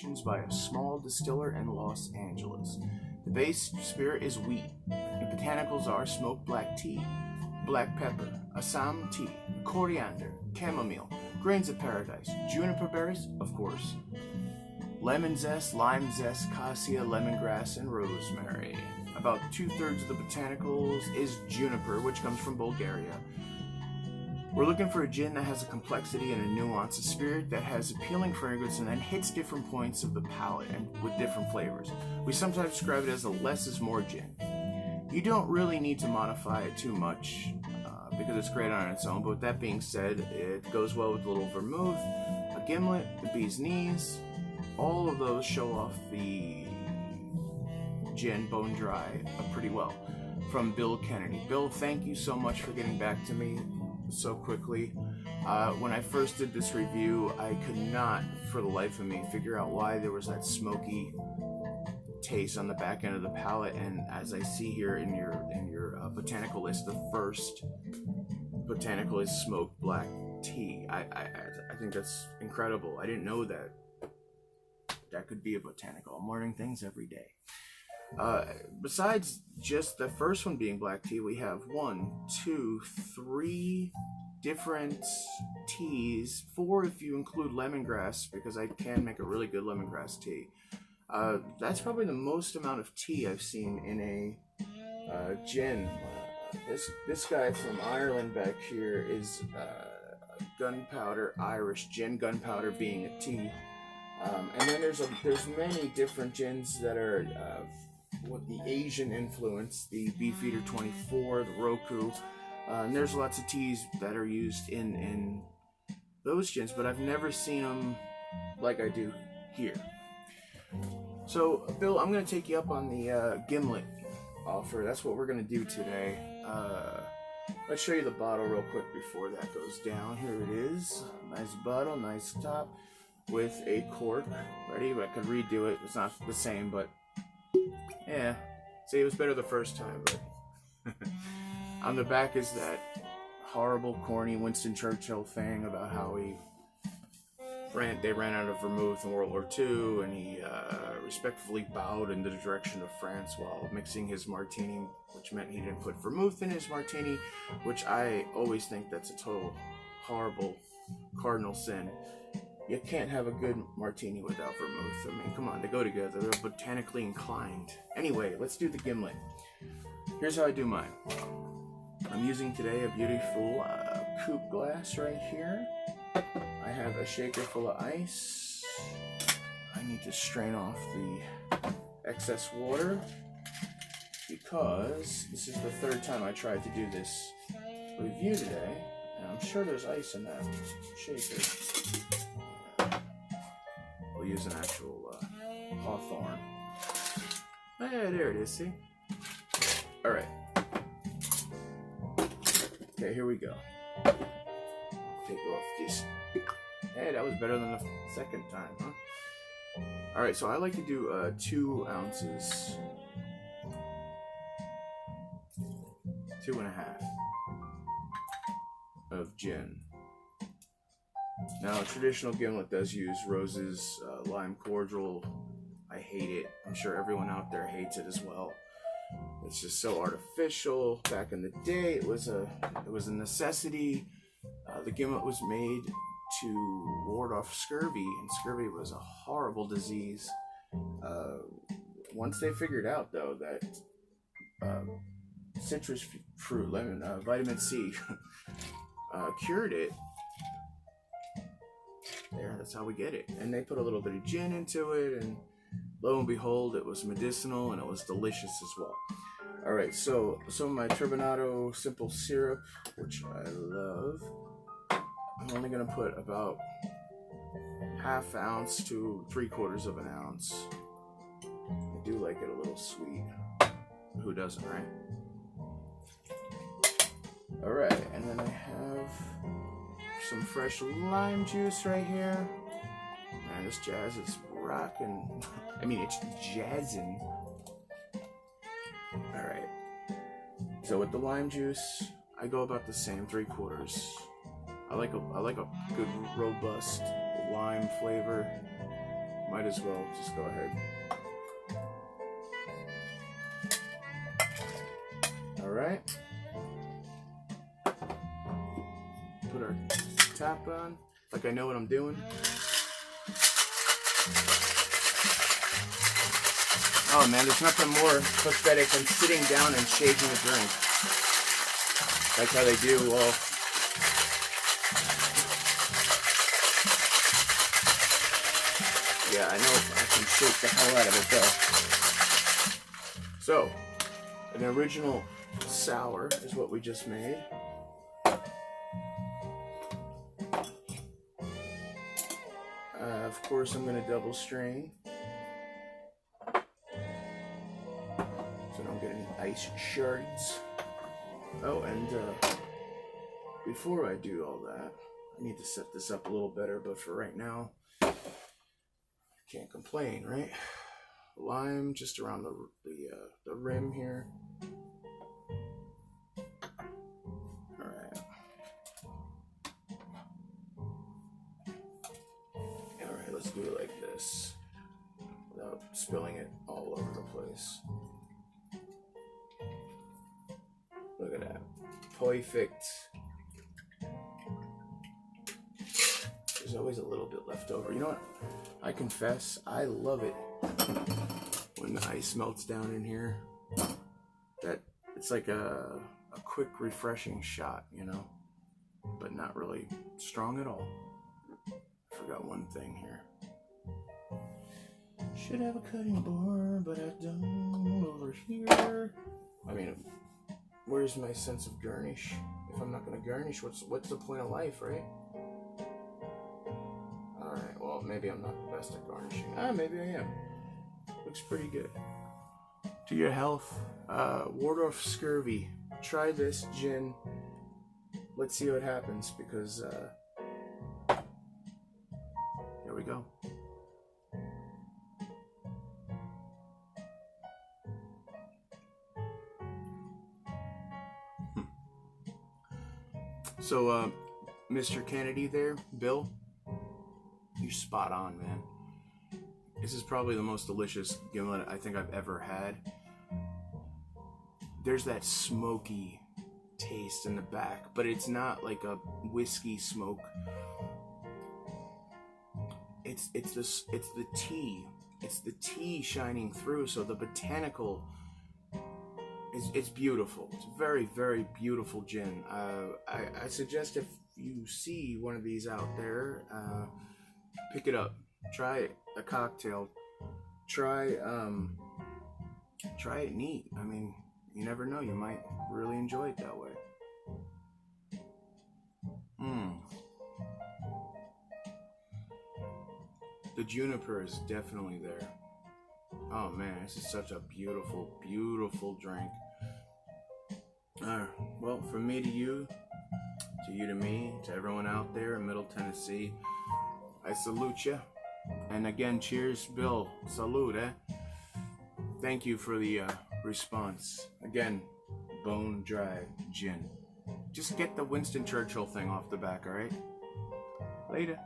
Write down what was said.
by a small distiller in Los Angeles. The base spirit is wheat. The botanicals are smoked black tea, black pepper, Assam tea, coriander, chamomile, grains of paradise, juniper berries, of course, lemon zest, lime zest, cassia, lemongrass, and rosemary. About 2/3 of the botanicals is juniper, which comes from Bulgaria. We're looking for a gin that has a complexity and a nuance, a spirit that has appealing fragrance and then hits different points of the palate and with different flavors. We sometimes describe it as a less is more gin. You don't really need to modify it too much because it's great on its own, but with that being said, it goes well with a little vermouth, a gimlet, the bee's knees. All of those show off the gin bone dry pretty well. From Bill Kennedy. Bill, thank you so much for getting back to me so quickly. When I first did this review, I could not for the life of me figure out why there was that smoky taste on the back end of the palate, and as I see here in your botanical list, the first botanical is smoked black tea. I think that's incredible. I didn't know that could be a botanical. I'm learning things every day. Besides just the first one being black tea, we have 1, 2, 3 different teas, 4 if you include lemongrass, because I can make a really good lemongrass tea. That's probably the most amount of tea I've seen in a gin. This guy from Ireland back here is gunpowder Irish gin, gunpowder being a tea. And then there's many different gins that are with the Asian influence, the Beefeater 24, the Roku, and there's lots of teas that are used in those gins, but I've never seen them like I do here. So, Bill, I'm going to take you up on the Gimlet offer. That's what we're going to do today. Let's show you the bottle real quick before that goes down. Here it is. Nice bottle, nice top, with a cork. Ready? I could redo it. It's not the same, but yeah. See, it was better the first time, but on the back is that horrible, corny Winston Churchill thing about how they ran out of vermouth in World War II, and he respectfully bowed in the direction of France while mixing his martini, which meant he didn't put vermouth in his martini, which I always think that's a total horrible cardinal sin. You can't have a good martini without vermouth. I mean, come on, they go together. They're botanically inclined. Anyway, let's do the Gimlet. Here's how I do mine. I'm using today a beautiful coupe glass right here. I have a shaker full of ice. I need to strain off the excess water because this is the third time I tried to do this review today, and I'm sure there's ice in that shaker. We'll use an actual hawthorn. Oh, yeah, there it is, see? Alright. Okay, here we go. Take off this. Hey, that was better than the second time, huh? Alright, so I like to do 2 ounces. 2.5 of gin. Now, traditional Gimlet does use Rose's lime cordial. I hate it. I'm sure everyone out there hates it as well. It's just so artificial. Back in the day, it was a necessity. The Gimlet was made to ward off scurvy, and scurvy was a horrible disease. Once they figured out, though, that citrus fruit, vitamin C, cured it, there, that's how we get it. And they put a little bit of gin into it, and lo and behold, it was medicinal and it was delicious as well. Alright, so some of my turbinado simple syrup, which I love. I'm only going to put about 1/2 ounce to 3/4 of an ounce. I do like it a little sweet. Who doesn't, right? Alright, and then I have some fresh lime juice right here. Man, this jazz is rocking. I mean, it's jazzing. Alright. So with the lime juice, I go about the same, 3/4. I like a good robust lime flavor. Might might as well just go ahead. Alright. Put our tap on, like I know what I'm doing. Oh man, there's nothing more pathetic than sitting down and shaking a drink. That's how they do, well. Yeah, I know I can shake the hell out of it though. So, an original sour is what we just made. Of course, I'm going to double strain so I don't get any ice shards. Oh, and before I do all that, I need to set this up a little better, but for right now, can't complain, right? Lime just around the rim here. All right. All right, let's do it like this without spilling it all over the place. Look at that. Perfect. There's always a little bit left over. You know what? I confess, I love it when the ice melts down in here. That it's like a quick, refreshing shot, you know, but not really strong at all. I forgot one thing here. Should have a cutting board, but I don't over here. I mean, where's my sense of garnish? If I'm not going to garnish, what's the point of life, right? Alright, well, maybe I'm not the best at garnishing. Maybe I am. Looks pretty good. To your health, ward off scurvy. Try this gin. Let's see what happens, because here we go. So, Mr. Kennedy there, Bill, you're spot on, man. This is probably the most delicious gimlet I think I've ever had. There's that smoky taste in the back, but it's not like a whiskey smoke. It's the tea. It's the tea shining through, so the botanical it's beautiful. It's a very, very beautiful gin. I suggest if you see one of these out there, pick it up. Try a cocktail. Try it neat. I mean, you never know. You might really enjoy it that way. The juniper is definitely there. Oh man, this is such a beautiful, beautiful drink. Well, from me to you to me, to everyone out there in Middle Tennessee, I salute you. And again, cheers, Bill. Salute, eh? Thank you for the response. Again, bone dry gin. Just get the Winston Churchill thing off the back, alright? Later.